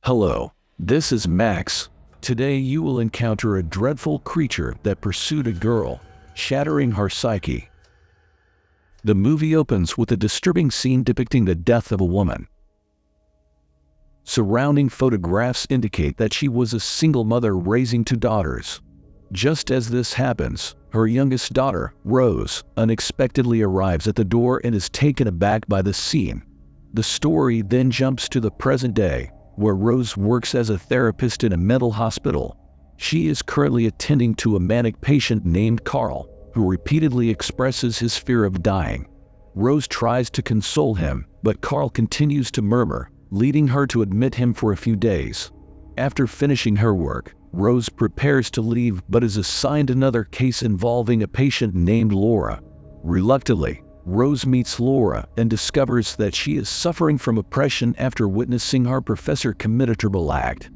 Hello, this is Max. Today you will encounter a dreadful creature that pursued a girl, shattering her psyche. The movie opens with a disturbing scene depicting the death of a woman. Surrounding photographs indicate that she was a single mother raising two daughters. Just as this happens, her youngest daughter, Rose, unexpectedly arrives at the door and is taken aback by the scene. The story then jumps to the present day, where Rose works as a therapist in a mental hospital. She is currently attending to a manic patient named Carl, who repeatedly expresses his fear of dying. Rose tries to console him, but Carl continues to murmur, leading her to admit him for a few days. After finishing her work, Rose prepares to leave but is assigned another case involving a patient named Laura. Reluctantly, Rose meets Laura and discovers that she is suffering from oppression after witnessing her professor commit a terrible act.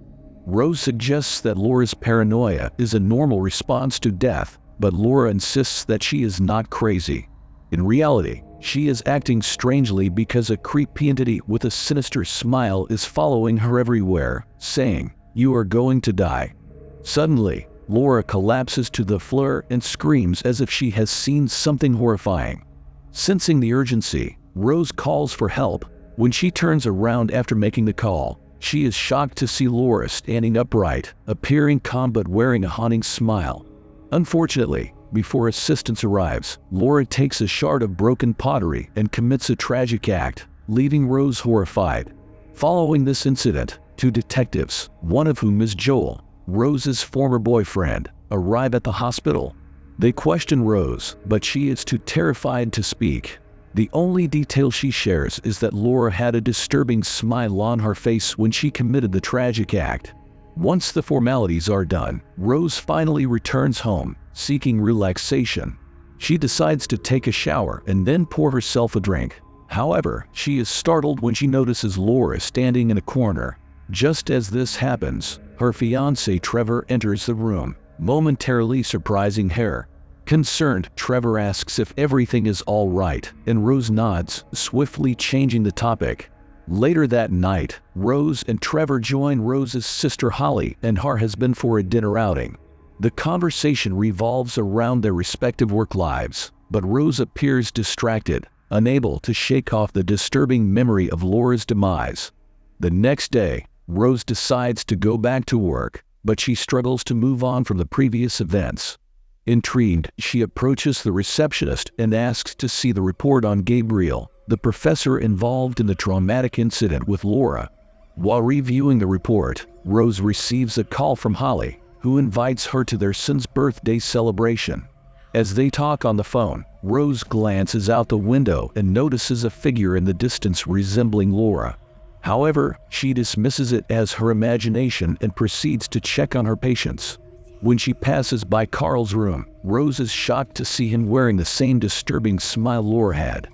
Rose suggests that Laura's paranoia is a normal response to death, but Laura insists that she is not crazy. In reality, she is acting strangely because a creepy entity with a sinister smile is following her everywhere, saying, "You are going to die." Suddenly, Laura collapses to the floor and screams as if she has seen something horrifying. Sensing the urgency, Rose calls for help. When she turns around after making the call, she is shocked to see Laura standing upright, appearing calm but wearing a haunting smile. Unfortunately, before assistance arrives, Laura takes a shard of broken pottery and commits a tragic act, leaving Rose horrified. Following this incident, two detectives, one of whom is Joel, Rose's former boyfriend, arrive at the hospital. They question Rose, but she is too terrified to speak. The only detail she shares is that Laura had a disturbing smile on her face when she committed the tragic act. Once the formalities are done, Rose finally returns home, seeking relaxation. She decides to take a shower and then pour herself a drink. However, she is startled when she notices Laura standing in a corner. Just as this happens, her fiancé Trevor enters the room, momentarily surprising her. Concerned, Trevor asks if everything is all right, and Rose nods, swiftly changing the topic. Later that night, Rose and Trevor join Rose's sister Holly and her husband for a dinner outing. The conversation revolves around their respective work lives, but Rose appears distracted, unable to shake off the disturbing memory of Laura's demise. The next day, Rose decides to go back to work, but she struggles to move on from the previous events. Intrigued, she approaches the receptionist and asks to see the report on Gabriel, the professor involved in the traumatic incident with Laura. While reviewing the report, Rose receives a call from Holly, who invites her to their son's birthday celebration. As they talk on the phone, Rose glances out the window and notices a figure in the distance resembling Laura. However, she dismisses it as her imagination and proceeds to check on her patients. When she passes by Carl's room, Rose is shocked to see him wearing the same disturbing smile Laura had.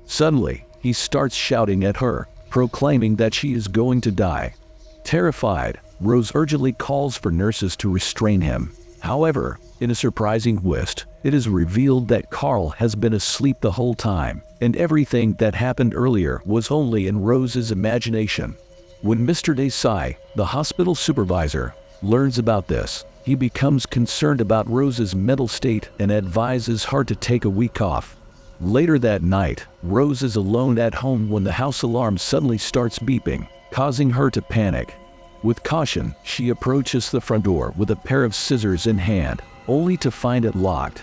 Suddenly, he starts shouting at her, proclaiming that she is going to die. Terrified, Rose urgently calls for nurses to restrain him. However, in a surprising twist, it is revealed that Carl has been asleep the whole time, and everything that happened earlier was only in Rose's imagination. When Mr. Desai, the hospital supervisor, learns about this, he becomes concerned about Rose's mental state and advises her to take a week off. Later that night, Rose is alone at home when the house alarm suddenly starts beeping, causing her to panic. With caution, she approaches the front door with a pair of scissors in hand, only to find it locked.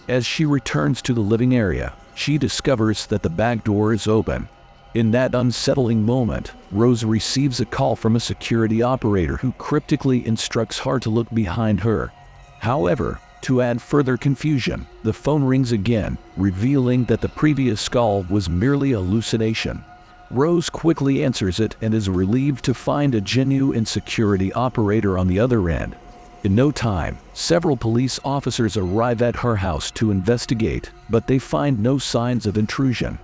As she returns to the living area, she discovers that the back door is open. In that unsettling moment, Rose receives a call from a security operator who cryptically instructs her to look behind her. However, to add further confusion, the phone rings again, revealing that the previous call was merely a hallucination. Rose quickly answers it and is relieved to find a genuine security operator on the other end. In no time, several police officers arrive at her house to investigate, but they find no signs of intrusion.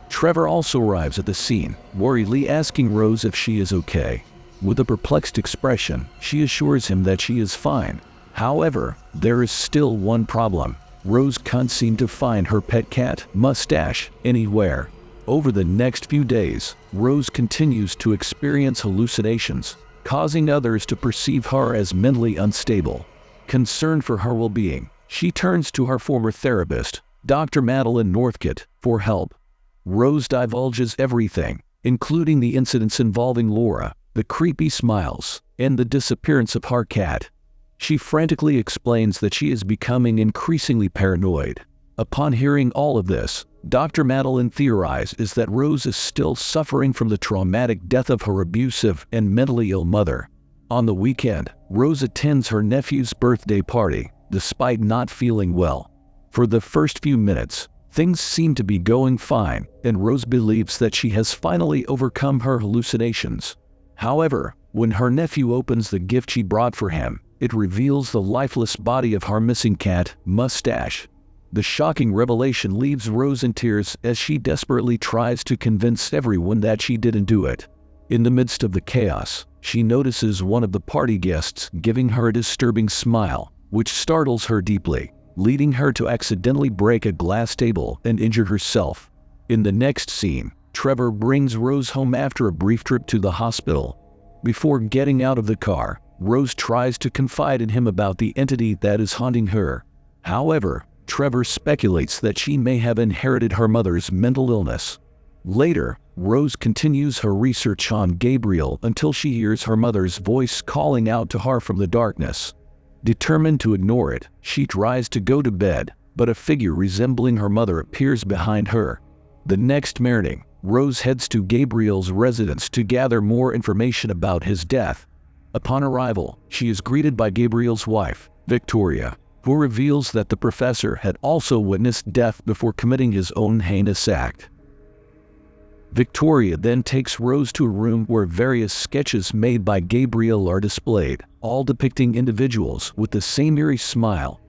Trevor also arrives at the scene, worriedly asking Rose if she is okay. With a perplexed expression, she assures him that she is fine. However, there is still one problem. Rose can't seem to find her pet cat, Mustache, anywhere. Over the next few days, Rose continues to experience hallucinations. causing others to perceive her as mentally unstable. Concerned for her well-being, she turns to her former therapist, Dr. Madeline Northcott, for help. Rose divulges everything, including the incidents involving Laura, the creepy smiles, and the disappearance of her cat. She frantically explains that she is becoming increasingly paranoid. Upon hearing all of this, Dr. Madeline theorizes that Rose is still suffering from the traumatic death of her abusive and mentally ill mother. On the weekend, Rose attends her nephew's birthday party, despite not feeling well. For the first few minutes, things seem to be going fine, and Rose believes that she has finally overcome her hallucinations. However, when her nephew opens the gift she brought for him, it reveals the lifeless body of her missing cat, Mustache. The shocking revelation leaves Rose in tears as she desperately tries to convince everyone that she didn't do it. In the midst of the chaos, she notices one of the party guests giving her a disturbing smile, which startles her deeply, leading her to accidentally break a glass table and injure herself. In the next scene, Trevor brings Rose home after a brief trip to the hospital. Before getting out of the car, Rose tries to confide in him about the entity that is haunting her. However, Trevor speculates that she may have inherited her mother's mental illness. Later, Rose continues her research on Gabriel until she hears her mother's voice calling out to her from the darkness. Determined to ignore it, she tries to go to bed, but a figure resembling her mother appears behind her. The next morning, Rose heads to Gabriel's residence to gather more information about his death. Upon arrival, she is greeted by Gabriel's wife, Victoria, who reveals that the professor had also witnessed death before committing his own heinous act. Victoria then takes Rose to a room where various sketches made by Gabriel are displayed, all depicting individuals with the same eerie smile.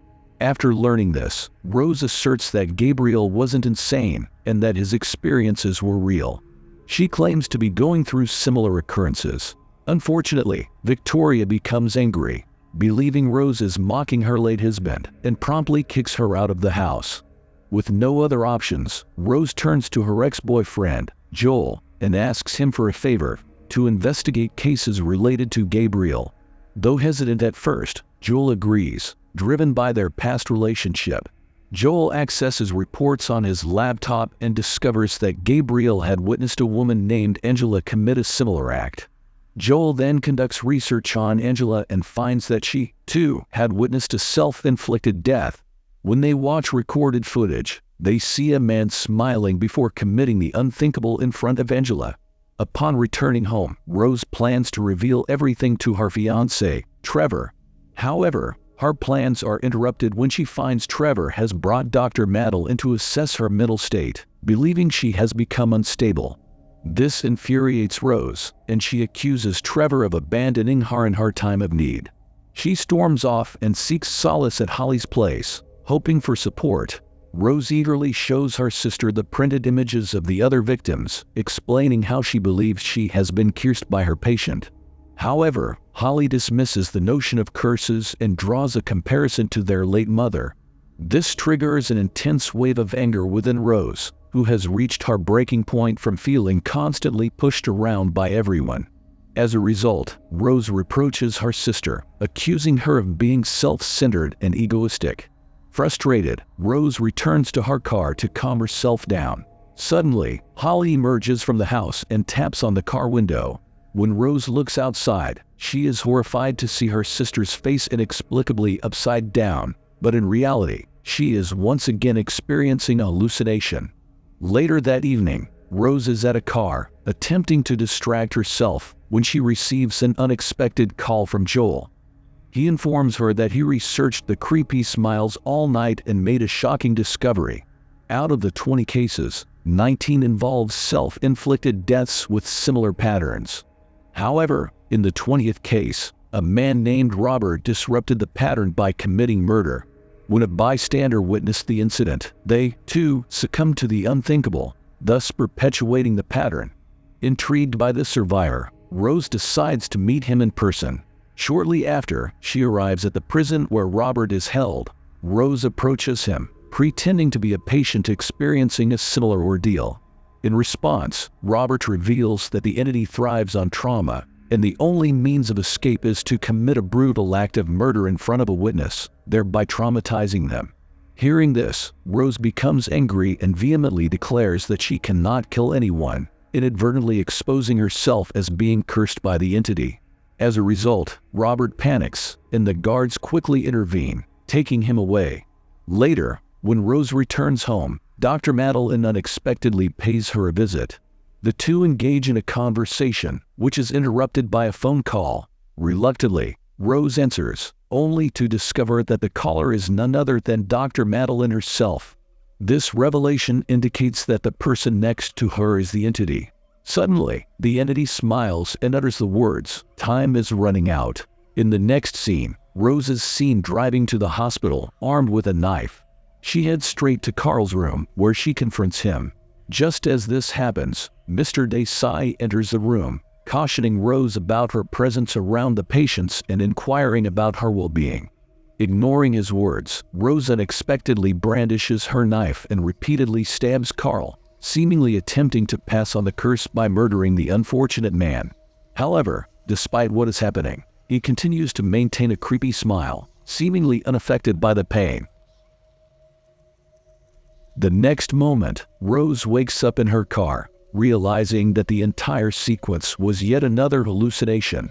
After learning this, Rose asserts that Gabriel wasn't insane and that his experiences were real. She claims to be going through similar occurrences. Unfortunately, Victoria becomes angry, believing Rose is mocking her late husband, and promptly kicks her out of the house. With no other options, Rose turns to her ex-boyfriend, Joel, and asks him for a favor, to investigate cases related to Gabriel. Though hesitant at first, Joel agrees, driven by their past relationship. Joel accesses reports on his laptop and discovers that Gabriel had witnessed a woman named Angela commit a similar act. Joel then conducts research on Angela and finds that she, too, had witnessed a self-inflicted death. When they watch recorded footage, they see a man smiling before committing the unthinkable in front of Angela. Upon returning home, Rose plans to reveal everything to her fiancé, Trevor. However, her plans are interrupted when she finds Trevor has brought Dr. Madeline in to assess her mental state, believing she has become unstable. This infuriates Rose, and she accuses Trevor of abandoning her in her time of need. She storms off and seeks solace at Holly's place, hoping for support. Rose eagerly shows her sister the printed images of the other victims, explaining how she believes she has been cursed by her patient. However, Holly dismisses the notion of curses and draws a comparison to their late mother. This triggers an intense wave of anger within Rose, who has reached her breaking point from feeling constantly pushed around by everyone. As a result, Rose reproaches her sister, accusing her of being self-centered and egoistic. Frustrated, Rose returns to her car to calm herself down. Suddenly, Holly emerges from the house and taps on the car window. When Rose looks outside, she is horrified to see her sister's face inexplicably upside down, but in reality, she is once again experiencing a hallucination. Later that evening, Rose is at a car, attempting to distract herself, when she receives an unexpected call from Joel. He informs her that he researched the creepy smiles all night and made a shocking discovery. Out of the 20 cases, 19 involved self-inflicted deaths with similar patterns. However, in the 20th case, a man named Robert disrupted the pattern by committing murder. When a bystander witnessed the incident, they, too, succumbed to the unthinkable, thus perpetuating the pattern. Intrigued by the survivor, Rose decides to meet him in person. Shortly after, she arrives at the prison where Robert is held. Rose approaches him, pretending to be a patient experiencing a similar ordeal. In response, Robert reveals that the entity thrives on trauma, and the only means of escape is to commit a brutal act of murder in front of a witness, thereby traumatizing them. Hearing this, Rose becomes angry and vehemently declares that she cannot kill anyone, inadvertently exposing herself as being cursed by the entity. As a result, Robert panics, and the guards quickly intervene, taking him away. Later, when Rose returns home, Dr. Madeline unexpectedly pays her a visit. The two engage in a conversation, which is interrupted by a phone call. Reluctantly, Rose answers, only to discover that the caller is none other than Dr. Madeline herself. This revelation indicates that the person next to her is the entity. Suddenly, the entity smiles and utters the words, "Time is running out." In the next scene, Rose is seen driving to the hospital, armed with a knife. She heads straight to Carl's room, where she confronts him. Just as this happens, Mr. Desai enters the room, cautioning Rose about her presence around the patients and inquiring about her well-being. Ignoring his words, Rose unexpectedly brandishes her knife and repeatedly stabs Carl, seemingly attempting to pass on the curse by murdering the unfortunate man. However, despite what is happening, he continues to maintain a creepy smile, seemingly unaffected by the pain. The next moment, Rose wakes up in her car, realizing that the entire sequence was yet another hallucination.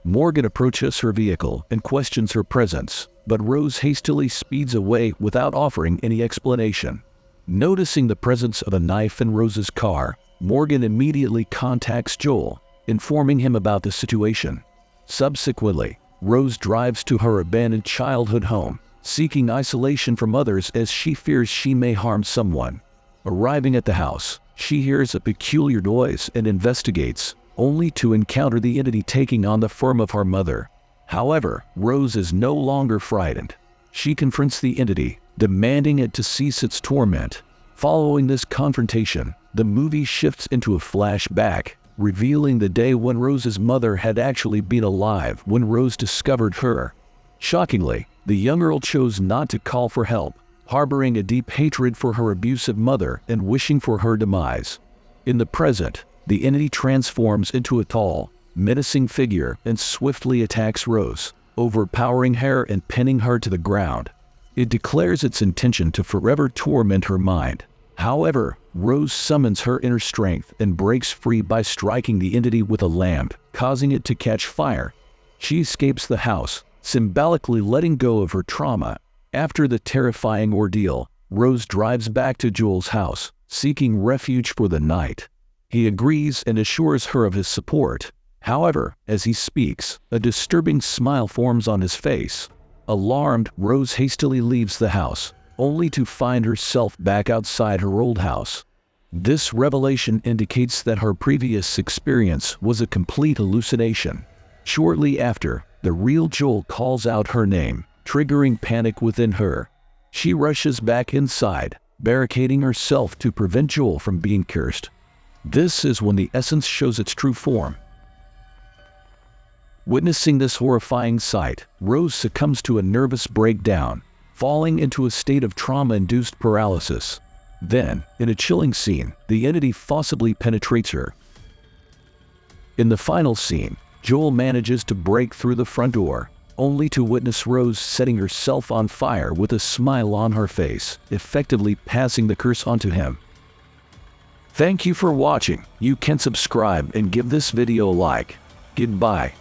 Morgan approaches her vehicle and questions her presence, but Rose hastily speeds away without offering any explanation. Noticing the presence of a knife in Rose's car, Morgan immediately contacts Joel, informing him about the situation. Subsequently, Rose drives to her abandoned childhood home, seeking isolation from others as she fears she may harm someone. Arriving at the house, she hears a peculiar noise and investigates, only to encounter the entity taking on the form of her mother. However, Rose is no longer frightened. She confronts the entity, demanding it to cease its torment. Following this confrontation, the movie shifts into a flashback, revealing the day when Rose's mother had actually been alive when Rose discovered her. Shockingly, the young girl chose not to call for help, harboring a deep hatred for her abusive mother and wishing for her demise. In the present, the entity transforms into a tall, menacing figure and swiftly attacks Rose, overpowering her and pinning her to the ground. It declares its intention to forever torment her mind. However, Rose summons her inner strength and breaks free by striking the entity with a lamp, causing it to catch fire. She escapes the house, symbolically letting go of her trauma. After the terrifying ordeal, Rose drives back to Joel's house, seeking refuge for the night. He agrees and assures her of his support. However, as he speaks, a disturbing smile forms on his face. Alarmed, Rose hastily leaves the house, only to find herself back outside her old house. This revelation indicates that her previous experience was a complete hallucination. Shortly after, the real Joel calls out her name, triggering panic within her. She rushes back inside, barricading herself to prevent Joel from being cursed. This is when the essence shows its true form. Witnessing this horrifying sight, Rose succumbs to a nervous breakdown, falling into a state of trauma-induced paralysis. Then, in a chilling scene, the entity forcibly penetrates her. In the final scene, Joel manages to break through the front door, only to witness Rose setting herself on fire with a smile on her face, effectively passing the curse onto him. Thank you for watching. You can subscribe and give this video a like. Goodbye.